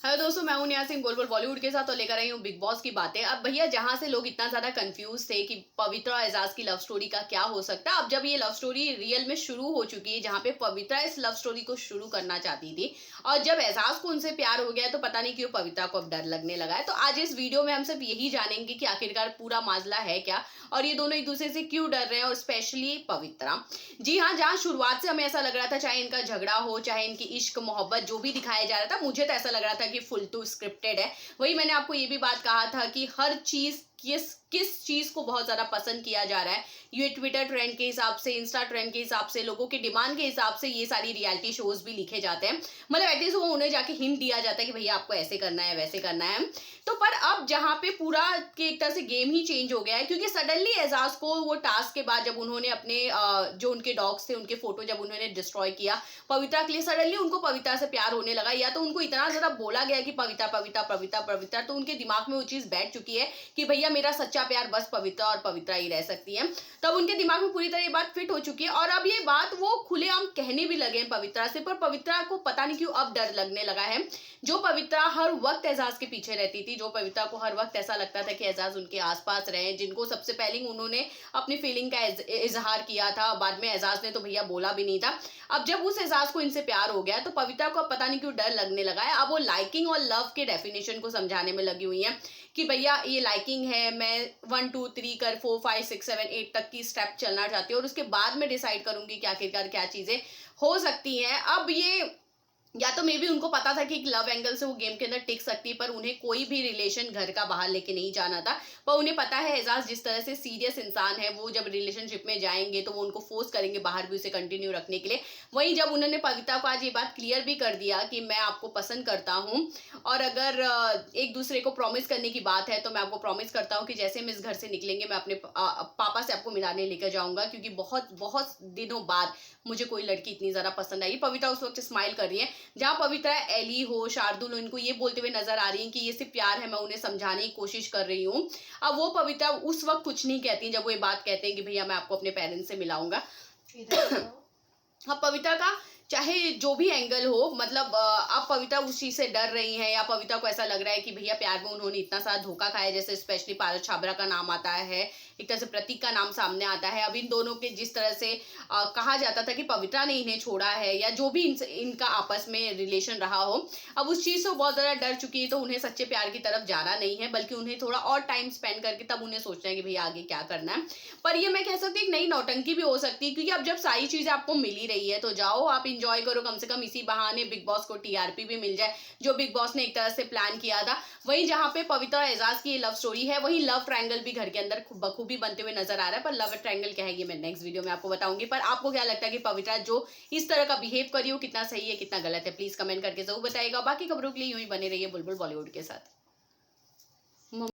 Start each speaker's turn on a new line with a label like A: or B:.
A: Hello दोस्तों, मैं हूं नेहा सिंह बुलबुल बॉलीवुड के साथ और लेकर आई हूं बिग बॉस की बातें। अब भैया, जहां से लोग इतना ज्यादा कंफ्यूज थे कि पवित्रा और एजाज की लव स्टोरी का क्या हो सकता है, अब जब ये लव स्टोरी रियल में शुरू हो चुकी है, जहां पे पवित्रा इस लव स्टोरी को शुरू करना चाहती थी और जब एजाज को उनसे प्यार हो गया तो पता नहीं क्यों पवित्रा को अब डर लगने लगा है। तो आज इस वीडियो में हम सिर्फ यही जानेंगे कि आखिरकार पूरा मामला है क्या और ये दोनों एक दूसरे से क्यों डर रहे हैं, और स्पेशली पवित्रा। जी हाँ, जहां शुरुआत से हमें ऐसा लग रहा था, चाहे इनका झगड़ा हो, चाहे इनकी इश्क मोहब्बत जो भी दिखाया जा रहा था, मुझे तो ऐसा लग रहा था कि फुल टू स्क्रिप्टेड है। वही मैंने आपको ये भी बात कहा था कि हर चीज किस चीज को बहुत ज्यादा पसंद किया जा रहा है। ये ट्विटर ट्रेंड के हिसाब से, इंस्टा ट्रेंड के हिसाब से, लोगों की डिमांड के हिसाब से ये सारी रियलिटी शोज भी लिखे जाते हैं। मतलब एटलीस्ट वो उन्हें जाके हिंट दिया जाता है कि भैया आपको ऐसे करना है, वैसे करना है। तो पर अब जहां पे पूरा के एक तरह से गेम ही चेंज हो गया है, क्योंकि सडनली एजाज को वो टास्क के बाद जब उन्होंने अपने जो उनके डॉग्स थे उनके फोटो जब उन्होंने डिस्ट्रॉय किया पवित्रा के लिए, सडनली उनको पवित्रा से प्यार होने लगा। या तो उनको इतना ज्यादा बोला गया कि पवित्रा पवित्रा पवित्रा पवित्रा, तो उनके दिमाग में वो चीज बैठ चुकी है कि भैया मेरा सच्चा प्यार बस पवित्रा और पवित्रा ही रह सकती है। तब उनके दिमाग में पूरी तरह ये बात फिट हो चुकी है और अब ये बात वो खुलेआम कहने भी लगे हैं पवित्रा से। पर पवित्रा को पता नहीं क्यों अब डर लगने लगा है। जो पवित्रा हर वक्त एजाज के पीछे रहती थी, जो पवित्रा को हर वक्त ऐसा लगता था कि एजाज उनके आसपास रहे, जिनको सबसे पहले उन्होंने अपनी फीलिंग का इजहार किया था, बाद में एजाज ने तो भैया बोला भी नहीं था। अब जब उस एजाज को इनसे प्यार हो गया तो पवित्रा को अब पता नहीं क्यों डर लगने लगा है। अब वो लाइकिंग और लव के डेफिनेशन को समझाने में लगी हुई है कि भैया ये लाइकिंग है, मैं 1 2 3 कर 4 5 6 7 8 तक की स्टेप चलना चाहती हूँ और उसके बाद में डिसाइड करूंगी कि आखिरकार क्या चीजें हो सकती हैं। अब ये या तो मे बी उनको पता था कि एक लव एंगल से वो गेम के अंदर टिक सकती है, पर उन्हें कोई भी रिलेशन घर का बाहर लेके नहीं जाना था। पर उन्हें पता है एजाज जिस तरह से सीरियस इंसान है, वो जब रिलेशनशिप में जाएंगे तो वो उनको फोर्स करेंगे बाहर भी उसे कंटिन्यू रखने के लिए। वहीं जब उन्होंने पवित्रा को आज ये बात क्लियर भी कर दिया कि मैं आपको पसंद करता हूँ और अगर एक दूसरे को प्रॉमिस करने की बात है तो मैं आपको प्रॉमिस करता हूँ कि जैसे हम इस घर से निकलेंगे मैं अपने पापा से आपको मिलाने लेकर जाऊंगा, क्योंकि बहुत बहुत दिनों बाद मुझे कोई लड़की इतनी ज्यादा पसंद आई। पवित्रा उस वक्त स्माइल कर रही है। जहां पवित्रा एली हो, शार्दुल हो, इनको ये बोलते हुए नजर आ रही है कि ये सिर्फ प्यार है, मैं उन्हें समझाने की कोशिश कर रही हूँ। अब वो पवित्रा उस वक्त कुछ नहीं कहती जब वो ये बात कहते हैं कि भैया मैं आपको अपने पेरेंट्स से मिलाऊंगा। अब पवित्रा का चाहे जो भी एंगल हो, मतलब अब पवित्रा उस चीज से डर रही है या पवित्रा को ऐसा लग रहा है कि भैया प्यार में उन्होंने इतना सारा धोखा खाया, जैसे स्पेशली पारस छाबरा का नाम आता है, एक तरह से प्रतीक का नाम सामने आता है। अब इन दोनों के जिस तरह से कहा जाता था कि पवित्रा ने इन्हें छोड़ा है या जो भी इनका आपस में रिलेशन रहा हो, अब उस चीज से बहुत ज्यादा डर चुकी है। तो उन्हें सच्चे प्यार की तरफ जाना नहीं है, बल्कि उन्हें थोड़ा और टाइम स्पेंड करके तब उन्हें सोचना है कि भैया आगे क्या करना है। पर ये मैं कह सकती हूँ एक नई नौटंकी भी हो सकती है, क्योंकि अब जब सारी चीजें आपको मिल ही रही है तो जाओ आप इंजॉय करो। कम से कम इसी बहाने बिग बॉस को टीआरपी भी मिल जाए, जो बिग बॉस ने एक तरह से प्लान किया था। वहीं जहां पे पवित्रा और एजाज की लव स्टोरी है, वहीं लव ट्रायंगल भी घर के अंदर बखूबी बनते हुए नजर आ रहा है। पर लव ट्रायंगल क्या है ये मैं नेक्स्ट वीडियो में आपको बताऊंगी। पर आपको क्या लगता है कि पवित्रा जो इस तरह का बिहेव करी हो कितना सही है कितना गलत है, प्लीज कमेंट करके जरूर बताइएगा। बाकी खबरों के लिए यूं ही बने रहिए बुलबुल बॉलीवुड के साथ।